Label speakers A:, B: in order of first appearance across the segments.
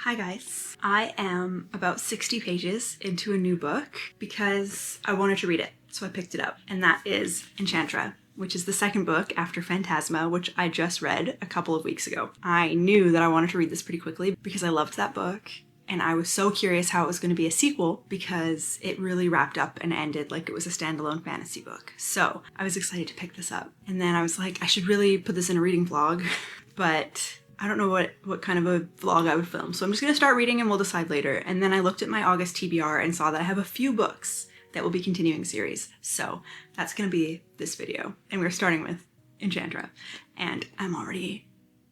A: Hi guys. I am about 60 pages into a new book because I wanted to read it, so I picked it up. And that is Enchantra, which is the second book after Phantasma, which I just read a couple of weeks ago. I knew that I wanted to read this pretty quickly because I loved that book. And I was so curious how it was going to be a sequel because it really wrapped up and ended like it was a standalone fantasy book. So I was excited to pick this up. And then I was like, I should really put this in a reading vlog, but I don't know what kind of a vlog I would film. So I'm just going to start reading and we'll decide later. And then I looked at my August TBR and saw that I have a few books that will be continuing series. So that's going to be this video. And we're starting with Enchantra. And I'm already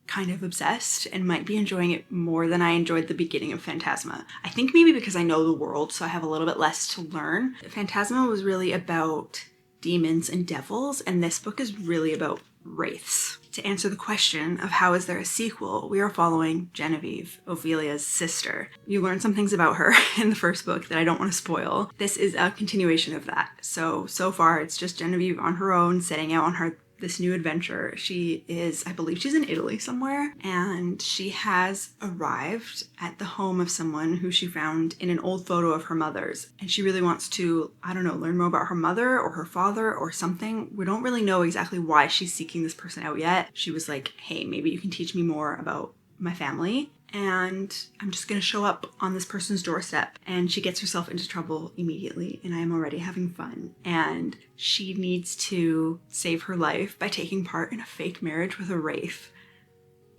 A: kind of obsessed and might be enjoying it more than I enjoyed the beginning of Phantasma. I think maybe because I know the world, so I have a little bit less to learn. Phantasma was really about demons and devils, and this book is really about wraiths. To answer the question of how is there a sequel, we are following Genevieve, Ophelia's sister. You learn some things about her in the first book that I don't want to spoil. This is a continuation of that. So far it's just Genevieve on her own, setting out on this new adventure. She is, I believe she's in Italy somewhere, and she has arrived at the home of someone who she found in an old photo of her mother's. And she really wants to, I don't know, learn more about her mother or her father or something. We don't really know exactly why she's seeking this person out yet. She was like, hey, maybe you can teach me more about my family. And I'm just gonna show up on this person's doorstep. And she gets herself into trouble immediately, and I am already having fun. And she needs to save her life by taking part in a fake marriage with a wraith.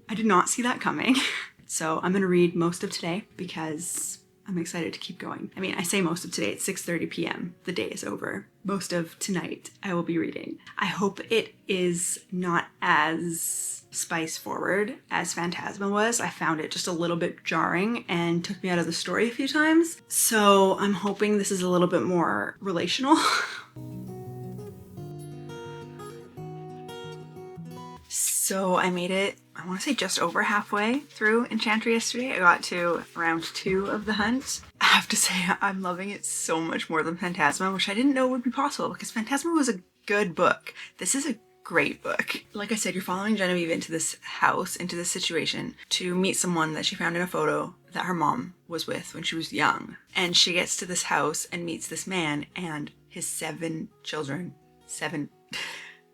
A: I did not see that coming. So I'm gonna read most of today because I'm excited to keep going. I mean, I say most of today, it's 6:30 p.m. The day is over. Most of tonight I will be reading. I hope it is not as spice forward as Phantasma was. I found it just a little bit jarring and took me out of the story a few times. So I'm hoping this is a little bit more relational. So I made it, I want to say just over halfway through Enchantra yesterday. I got to round 2 of the hunt. I have to say I'm loving it so much more than Phantasma, which I didn't know would be possible because Phantasma was a good book. This is a great book. Like I said, you're following Genevieve into this house, into this situation, to meet someone that she found in a photo that her mom was with when she was young. And she gets to this house and meets this man and his 7 children. 7.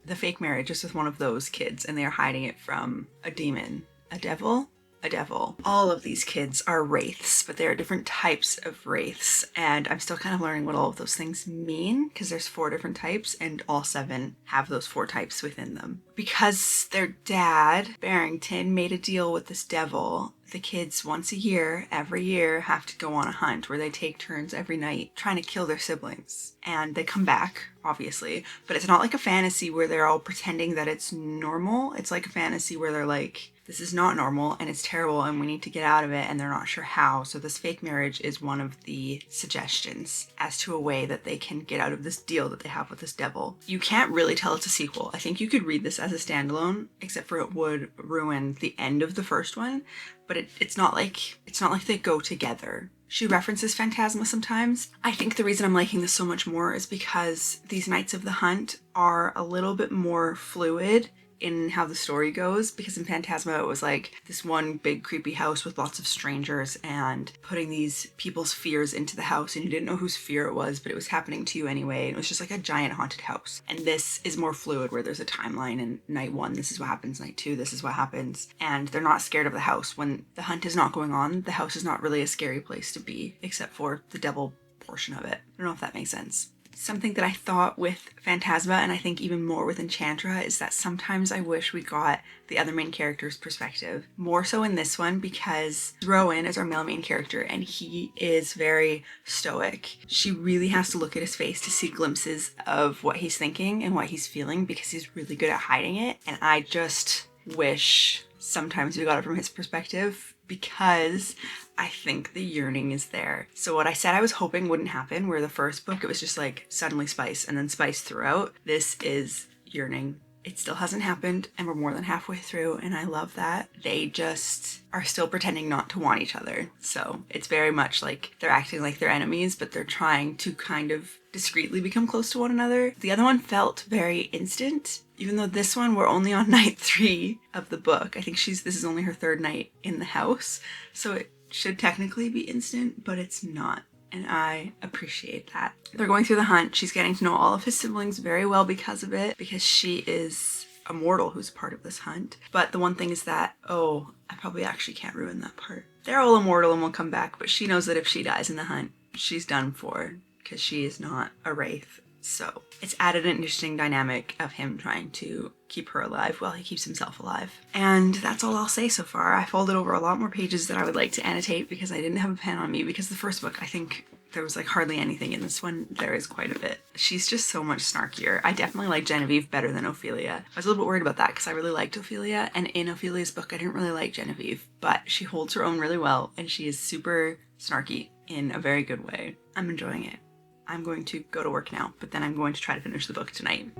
A: The fake marriage is with one of those kids, and they are hiding it from a demon. A devil? A devil. All of these kids are wraiths, but there are different types of wraiths, and I'm still kind of learning what all of those things mean, because there's 4 different types, and all 7 have those 4 types within them. Because their dad, Barrington, made a deal with this devil, the kids once a year, every year, have to go on a hunt where they take turns every night trying to kill their siblings. And they come back, obviously, but it's not like a fantasy where they're all pretending that it's normal. It's like a fantasy where they're like, this is not normal and it's terrible and we need to get out of it, and they're not sure how. So this fake marriage is one of the suggestions as to a way that they can get out of this deal that they have with this devil. You can't really tell it's a sequel. I think you could read this as a standalone, except for it would ruin the end of the first one, but it's not like they go together. She references Phantasma sometimes. I think the reason I'm liking this so much more is because these Knights of the Hunt are a little bit more fluid in how the story goes, because in Phantasma it was like this one big creepy house with lots of strangers and putting these people's fears into the house, and you didn't know whose fear it was, but it was happening to you anyway, and it was just like a giant haunted house. And this is more fluid, where there's a timeline, and night 1 this is what happens, night 2 this is what happens, and they're not scared of the house. When the hunt is not going on, the house is not really a scary place to be, except for the devil portion of it. I don't know if that makes sense. Something that I thought with Phantasma, and I think even more with Enchantra, is that sometimes I wish we got the other main character's perspective. More so in this one, because Rowan is our male main character and he is very stoic. She really has to look at his face to see glimpses of what he's thinking and what he's feeling, because he's really good at hiding it. And I just wish sometimes we got it from his perspective, because I think the yearning is there. So what I said I was hoping wouldn't happen, where the first book it was just like suddenly spice and then spice throughout, this is yearning. It still hasn't happened, and we're more than halfway through, and I love that. They just are still pretending not to want each other. So it's very much like they're acting like they're enemies, but they're trying to kind of discreetly become close to one another. The other one felt very instant, even though this one we're only on night 3 of the book. I think this is only her 3rd night in the house. So should technically be instant, but it's not. And I appreciate that. They're going through the hunt. She's getting to know all of his siblings very well because of it, because she is a mortal who's part of this hunt. But the one thing is that, oh, I probably actually can't ruin that part. They're all immortal and will come back, but she knows that if she dies in the hunt, she's done for, because she is not a wraith. So it's added an interesting dynamic of him trying to keep her alive while he keeps himself alive. And that's all I'll say so far. I folded over a lot more pages that I would like to annotate because I didn't have a pen on me, because the first book, I think there was like hardly anything. In this one, there is quite a bit. She's just so much snarkier. I definitely like Genevieve better than Ophelia. I was a little bit worried about that because I really liked Ophelia, and in Ophelia's book I didn't really like Genevieve, but she holds her own really well and she is super snarky in a very good way. I'm enjoying it. I'm going to go to work now, but then I'm going to try to finish the book tonight.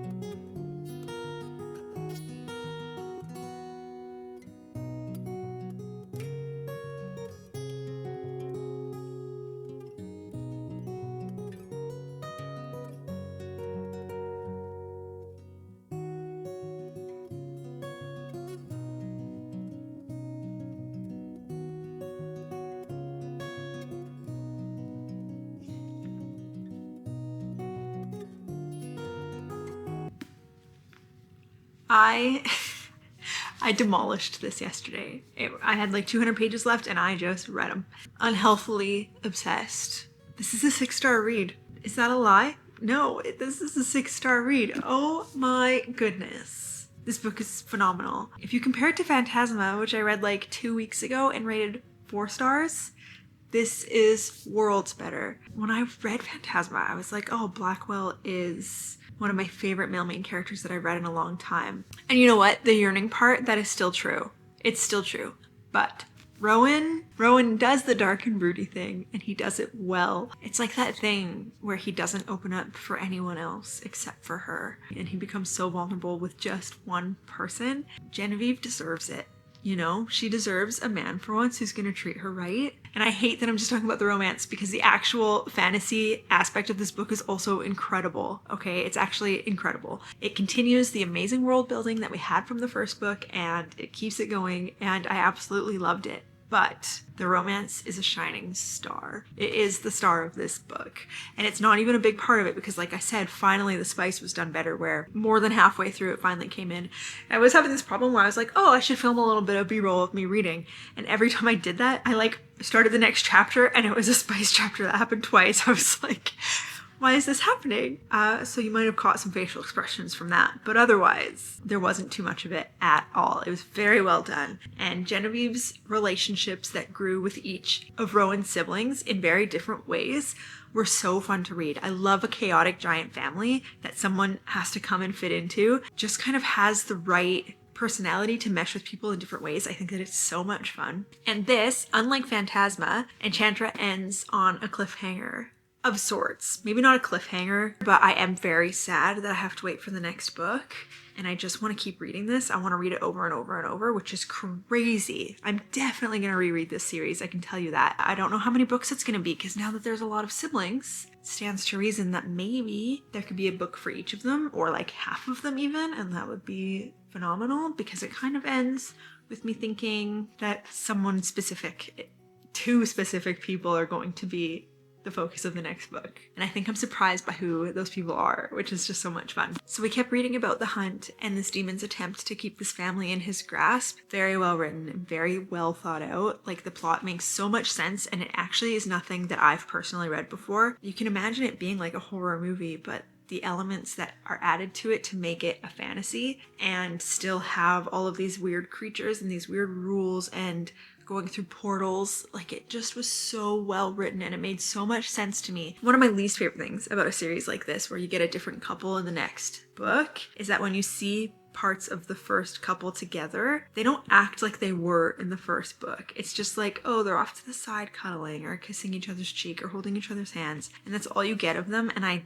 A: I demolished this yesterday. I had like 200 pages left and I just read them. Unhealthily obsessed. This is a 6-star read. Is that a lie? No, this is a 6-star read. Oh my goodness. This book is phenomenal. If you compare it to Phantasma, which I read like 2 weeks ago and rated 4 stars, this is worlds better. When I read Phantasma, I was like, oh, Blackwell is one of my favorite male main characters that I've read in a long time. And you know what? The yearning part, that is still true. It's still true. But Rowan does the dark and broody thing, and he does it well. It's like that thing where he doesn't open up for anyone else except for her, and he becomes so vulnerable with just one person. Genevieve deserves it. You know, she deserves a man for once who's gonna treat her right. And I hate that I'm just talking about the romance, because the actual fantasy aspect of this book is also incredible, okay? It's actually incredible. It continues the amazing world building that we had from the first book, and it keeps it going, and I absolutely loved it. But the romance is a shining star. It is the star of this book. And it's not even a big part of it because, like I said, finally the spice was done better, where more than halfway through it finally came in. I was having this problem where I was like, oh, I should film a little bit of B-roll of me reading. And every time I did that, I like started the next chapter and it was a spice chapter that happened twice. I was like, why is this happening? So you might have caught some facial expressions from that, but otherwise there wasn't too much of it at all. It was very well done. And Genevieve's relationships that grew with each of Rowan's siblings in very different ways were so fun to read. I love a chaotic giant family that someone has to come and fit into. Just kind of has the right personality to mesh with people in different ways. I think that it's so much fun. And this, unlike Phantasma, Enchantra ends on a cliffhanger of sorts. Maybe not a cliffhanger, but I am very sad that I have to wait for the next book. And I just want to keep reading this. I want to read it over and over and over, which is crazy. I'm definitely going to reread this series. I can tell you that. I don't know how many books it's going to be, because now that there's a lot of siblings, it stands to reason that maybe there could be a book for each of them, or like half of them even. And that would be phenomenal, because it kind of ends with me thinking that someone specific, 2 specific people are going to be the focus of the next book. And I think I'm surprised by who those people are, which is just so much fun. So we kept reading about the hunt and this demon's attempt to keep this family in his grasp. Very well written, very well thought out. Like, the plot makes so much sense, and it actually is nothing that I've personally read before. You can imagine it being like a horror movie, but the elements that are added to it to make it a fantasy and still have all of these weird creatures and these weird rules and going through portals, like, it just was so well written and it made so much sense to me. One of my least favorite things about a series like this, where you get a different couple in the next book, is that when you see parts of the first couple together, they don't act like they were in the first book. It's just like, oh, they're off to the side cuddling or kissing each other's cheek or holding each other's hands, and that's all you get of them. And I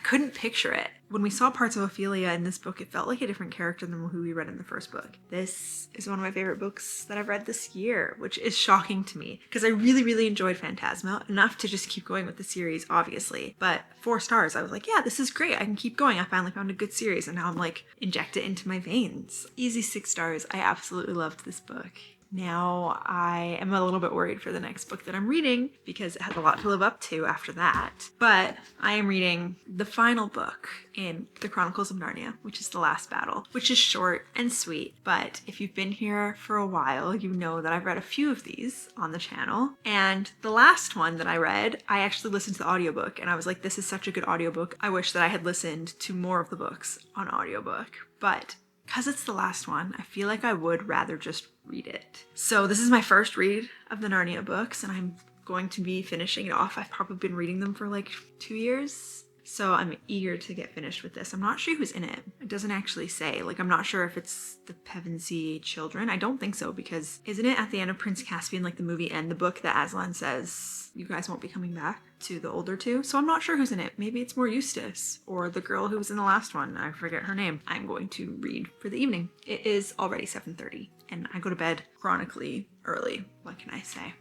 A: couldn't picture it. When we saw parts of Ophelia in this book, it felt like a different character than who we read in the first book. This is one of my favorite books that I've read this year, which is shocking to me, because I really, really enjoyed Phantasma, enough to just keep going with the series, obviously. But 4 stars, I was like, yeah, this is great. I can keep going. I finally found a good series, and now I'm like, inject it into my veins. Easy 6 stars. I absolutely loved this book. Now I am a little bit worried for the next book that I'm reading because it has a lot to live up to after that. But I am reading the final book in the Chronicles of Narnia, which is The Last Battle, which is short and sweet. But if you've been here for a while, you know that I've read a few of these on the channel. And the last one that I read, I actually listened to the audiobook and I was like, this is such a good audiobook. I wish that I had listened to more of the books on audiobook. But because it's the last one, I feel like I would rather just read it. So this is my first read of the Narnia books, and I'm going to be finishing it off. I've probably been reading them for like 2 years. So I'm eager to get finished with this. I'm not sure who's in it. It doesn't actually say. Like, I'm not sure if it's the Pevensey children. I don't think so, because isn't it at the end of Prince Caspian, like the movie and the book, that Aslan says, you guys won't be coming back to the older two? So I'm not sure who's in it. Maybe it's more Eustace or the girl who was in the last one. I forget her name. I'm going to read for the evening. It is already 7:30 and I go to bed chronically early. What can I say?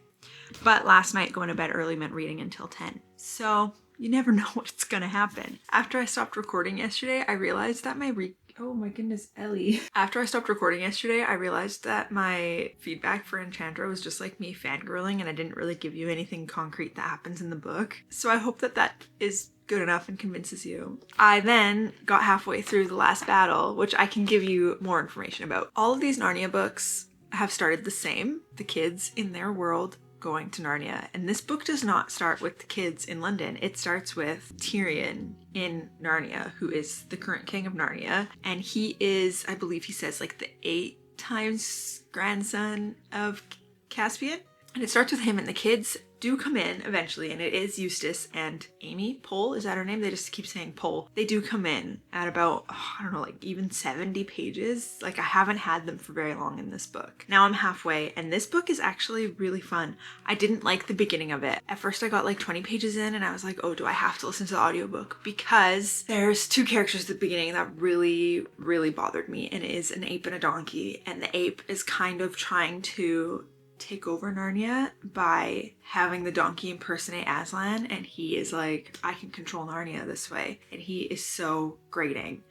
A: But last night going to bed early meant reading until 10. So you never know what's gonna happen. After I stopped recording yesterday, I realized that oh my goodness, Ellie. After I stopped recording yesterday, I realized that my feedback for Enchantra was just like me fangirling and I didn't really give you anything concrete that happens in the book. So I hope that that is good enough and convinces you. I then got halfway through The Last Battle, which I can give you more information about. All of these Narnia books have started the same. The kids in their world going to Narnia. And this book does not start with the kids in London. It starts with Tyrion in Narnia, who is the current king of Narnia. And he is, I believe he says, like the 8 times grandson of Caspian. And it starts with him, and the kids do come in eventually, and it is Eustace and Amy Pohl, is that her name? They just keep saying Pohl. They do come in at about, I don't know, like even 70 pages. Like, I haven't had them for very long in this book. Now I'm halfway, and this book is actually really fun. I didn't like the beginning of it. At first I got like 20 pages in and I was like, oh, do I have to listen to the audiobook? Because there's 2 characters at the beginning that really, really bothered me, and it is an ape and a donkey. And the ape is kind of trying to take over Narnia by having the donkey impersonate Aslan, and he is like, I can control Narnia this way, and he is so grating.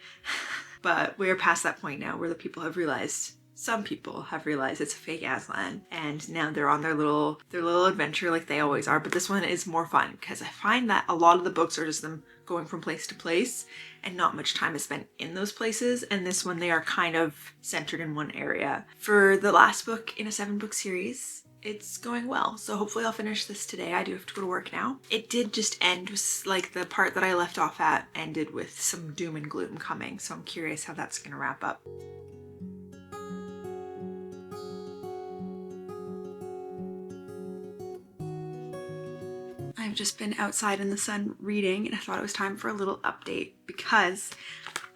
A: But we're past that point now where some people have realized it's a fake Aslan, and now they're on their little adventure like they always are. But this one is more fun because I find that a lot of the books are just them going from place to place and not much time is spent in those places, and this one they are kind of centered in one area. For the last book in a 7-book series, it's going well, so hopefully I'll finish this today. I do have to go to work now. It did just end with, like, the part that I left off at ended with some doom and gloom coming, so I'm curious how that's gonna wrap up. I've just been outside in the sun reading, and I thought it was time for a little update because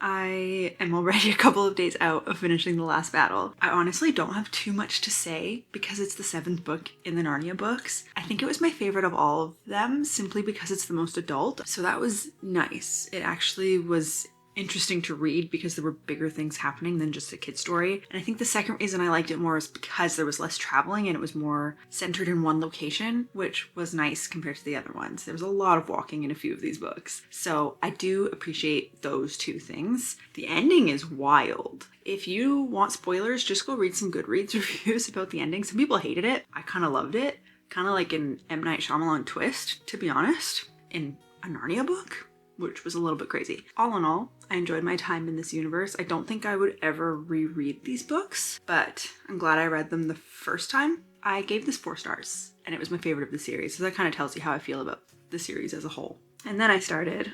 A: I am already a couple of days out of finishing The Last Battle. I honestly don't have too much to say because it's the 7th book in the Narnia books. I think it was my favorite of all of them simply because it's the most adult, so that was nice. It actually was interesting to read because there were bigger things happening than just a kid story. And I think the second reason I liked it more is because there was less traveling and it was more centered in one location, which was nice compared to the other ones. There was a lot of walking in a few of these books. So I do appreciate those 2 things. The ending is wild. If you want spoilers, just go read some Goodreads reviews about the ending. Some people hated it. I kind of loved it. Kind of like an M. Night Shyamalan twist, to be honest, in a Narnia book, which was a little bit crazy. All in all, I enjoyed my time in this universe. I don't think I would ever reread these books, but I'm glad I read them the first time. I gave this 4 stars, and it was my favorite of the series, so that kind of tells you how I feel about the series as a whole. And then I started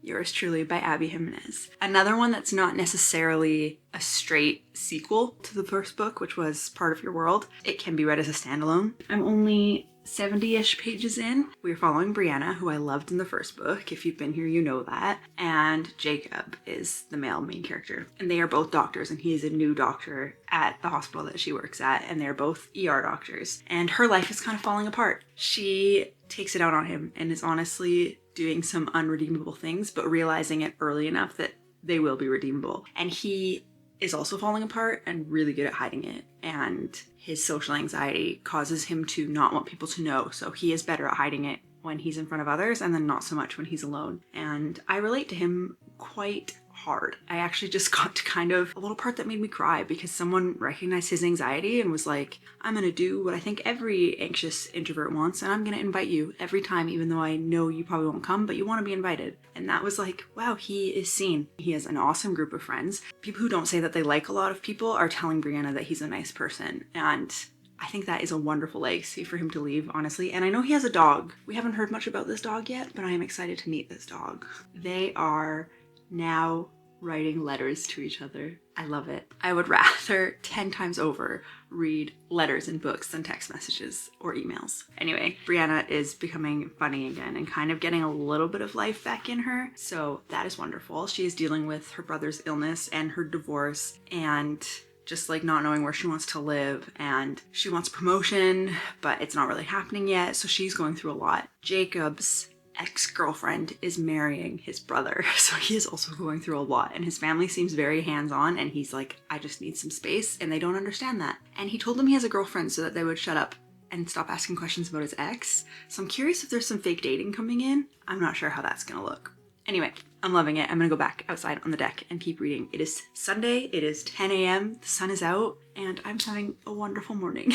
A: Yours Truly by Abby Jimenez. Another one that's not necessarily a straight sequel to the first book, which was Part of Your World. It can be read as a standalone. I'm only 70-ish pages in. We're following Brianna, who I loved in the first book. If you've been here, you know that. And Jacob is the male main character. And they are both doctors, and he is a new doctor at the hospital that she works at, and they're both ER doctors. And her life is kind of falling apart. She takes it out on him and is honestly doing some unredeemable things, but realizing it early enough that they will be redeemable. And he is also falling apart and really good at hiding it. And his social anxiety causes him to not want people to know. So he is better at hiding it when he's in front of others and then not so much when he's alone. And I relate to him quite hard. I actually just got to kind of a little part that made me cry because someone recognized his anxiety and was like, I'm gonna do what I think every anxious introvert wants, and I'm gonna invite you every time, even though I know you probably won't come, but you want to be invited. And that was like, wow, he is seen. He has an awesome group of friends. People who don't say that they like a lot of people are telling Brianna that he's a nice person, and I think that is a wonderful legacy for him to leave, honestly. And I know he has a dog. We haven't heard much about this dog yet, but I am excited to meet this dog. They are now writing letters to each other. I love it. I would rather 10 times over read letters and books than text messages or emails. Anyway, Brianna is becoming funny again and kind of getting a little bit of life back in her. So that is wonderful. She is dealing with her brother's illness and her divorce and just like not knowing where she wants to live, and she wants promotion, but it's not really happening yet. So she's going through a lot. Jacob's ex-girlfriend is marrying his brother, so he is also going through a lot, and his family seems very hands-on, and he's like, I just need some space, and they don't understand that. And he told them he has a girlfriend so that they would shut up and stop asking questions about his ex. So I'm curious if there's some fake dating coming in. I'm not sure how that's gonna look. Anyway, I'm loving it. I'm gonna go back outside on the deck and keep reading. It is Sunday, it is 10 a.m, the sun is out, and I'm having a wonderful morning.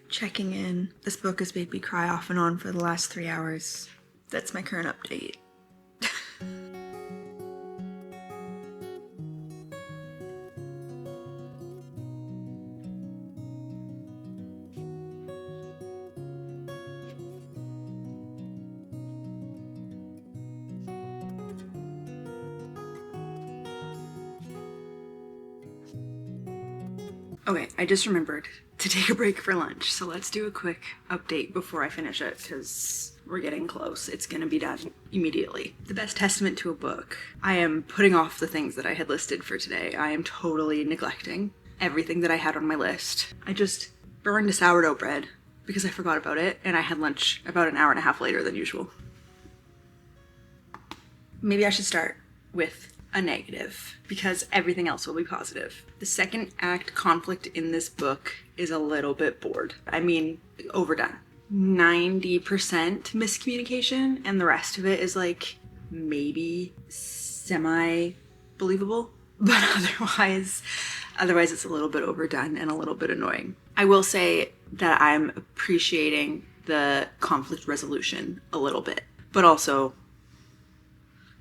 A: Checking in. This book has made me cry off and on for the last 3 hours. That's my current update. Okay, I just remembered to take a break for lunch, so let's do a quick update before I finish it, because we're getting close. It's gonna be done immediately. The best testament to a book. I am putting off the things that I had listed for today. I am totally neglecting everything that I had on my list. I just burned a sourdough bread because I forgot about it, and I had lunch about an hour and a half later than usual. Maybe I should start with a negative, because everything else will be positive. The second act conflict in this book is a little bit bored. I mean, overdone. 90% miscommunication, and the rest of it is like maybe semi-believable, but otherwise it's a little bit overdone and a little bit annoying. I will say that I'm appreciating the conflict resolution a little bit, but also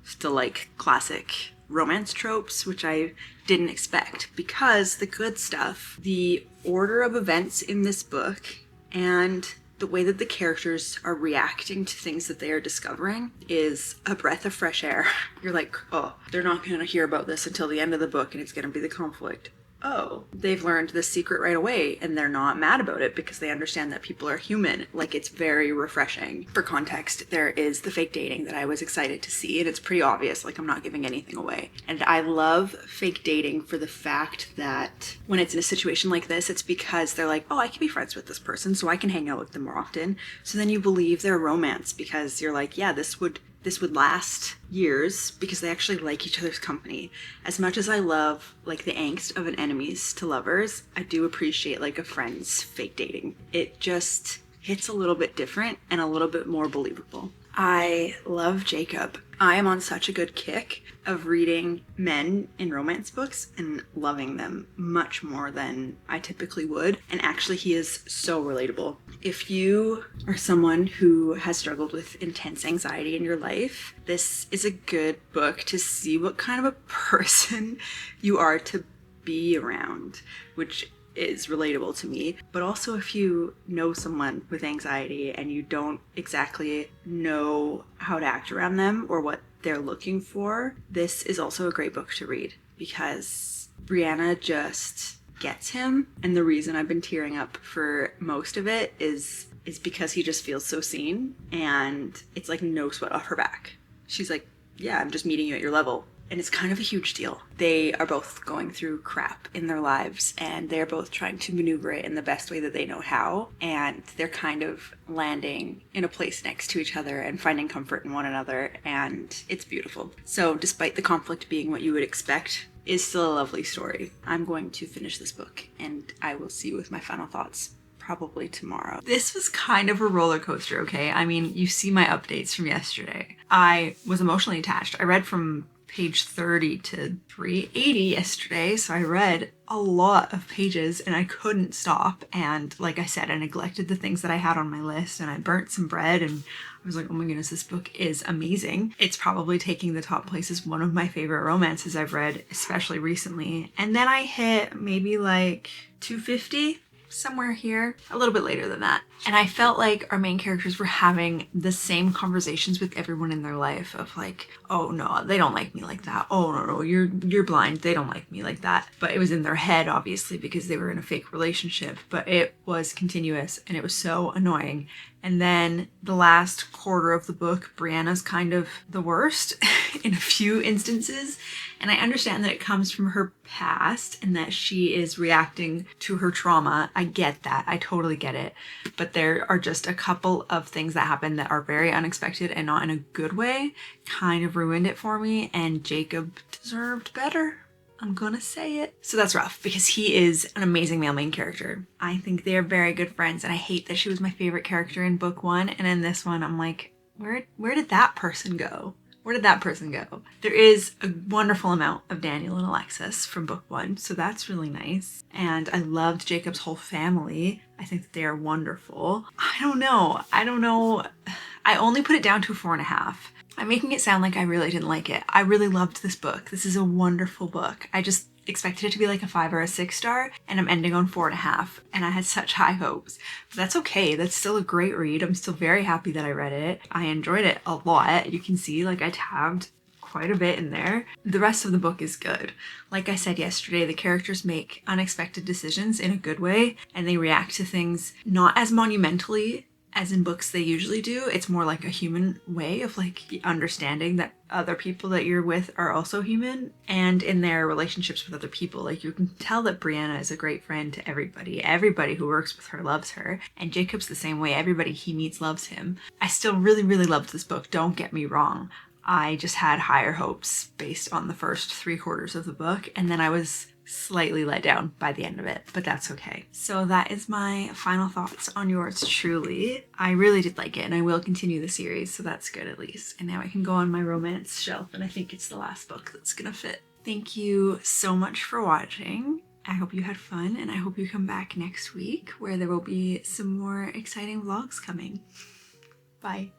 A: still like classic romance tropes, which I didn't expect, because the good stuff, the order of events in this book, and the way that the characters are reacting to things that they are discovering is a breath of fresh air. You're like, oh, they're not going to hear about this until the end of the book, and it's going to be the conflict. Oh, they've learned this secret right away, and they're not mad about it because they understand that people are human. Like, it's very refreshing. For context, there is the fake dating that I was excited to see, and it's pretty obvious, like I'm not giving anything away. And I love fake dating for the fact that when it's in a situation like this, it's because they're like, oh, I can be friends with this person, so I can hang out with them more often. So then you believe their romance because you're like, yeah, this would last years because they actually like each other's company. As much as I love like the angst of an enemies to lovers, I do appreciate like a friend's fake dating. It just hits a little bit different and a little bit more believable. I love Jacob. I am on such a good kick of reading men in romance books and loving them much more than I typically would. And actually, he is so relatable. If you are someone who has struggled with intense anxiety in your life, this is a good book to see what kind of a person you are to be around, which is relatable to me. But also, if you know someone with anxiety and you don't exactly know how to act around them or what they're looking for, this is also a great book to read because Brianna just gets him. And the reason I've been tearing up for most of it is because he just feels so seen, and it's like no sweat off her back. She's like, yeah, I'm just meeting you at your level. And it's kind of a huge deal. They are both going through crap in their lives, and they're both trying to maneuver it in the best way that they know how. And they're kind of landing in a place next to each other and finding comfort in one another. And it's beautiful. So despite the conflict being what you would expect, it's still a lovely story. I'm going to finish this book, and I will see you with my final thoughts probably tomorrow. This was kind of a roller coaster, okay? I mean, you see my updates from yesterday. I was emotionally attached. I read from page 30 to 380 yesterday, so I read a lot of pages and I couldn't stop. And like I said, I neglected the things that I had on my list, and I burnt some bread, and I was like, oh my goodness, this book is amazing. It's probably taking the top place as one of my favorite romances I've read, especially recently. And then I hit maybe like 250, somewhere here, a little bit later than that. And I felt like our main characters were having the same conversations with everyone in their life of like, oh no, they don't like me like that. Oh no, you're blind. They don't like me like that. But it was in their head, obviously, because they were in a fake relationship. But it was continuous and it was so annoying. And then the last quarter of the book, Brianna's kind of the worst in a few instances. And I understand that it comes from her past and that she is reacting to her trauma. I get that. I totally get it. But there are just a couple of things that happen that are very unexpected and not in a good way. Kind of ruined it for me, and Jacob deserved better. I'm gonna say it. So that's rough because he is an amazing male main character. I think they are very good friends, and I hate that she was my favorite character in book one, and in this one I'm like, where did that person go? Where did that person go? There is a wonderful amount of Daniel and Alexis from book one, so that's really nice. And I loved Jacob's whole family. I think that they are wonderful. I don't know. I only put it down to 4.5. I'm making it sound like I really didn't like it. I really loved this book. This is a wonderful book. I just expected it to be like a 5 or a 6 star, and I'm ending on 4.5, and I had such high hopes. But that's okay. That's still a great read. I'm still very happy that I read it. I enjoyed it a lot. You can see like I tabbed quite a bit in there. The rest of the book is good. Like I said yesterday, the characters make unexpected decisions in a good way, and they react to things not as monumentally as in books they usually do. It's more like a human way of like understanding that other people that you're with are also human, and in their relationships with other people, like you can tell that Brianna is a great friend to everybody. Everybody who works with her loves her, and Jacob's the same way. Everybody he meets loves him. I still really, really loved this book, don't get me wrong. I just had higher hopes based on the first 3/4 of the book, and then I was slightly let down by the end of it, but that's okay. So that is my final thoughts on yours truly. I really did like it, and I will continue the series, so that's good at least. And now I can go on my romance shelf, and I think it's the last book that's gonna fit. Thank you so much for watching. I hope you had fun, and I hope you come back next week where there will be some more exciting vlogs coming. Bye.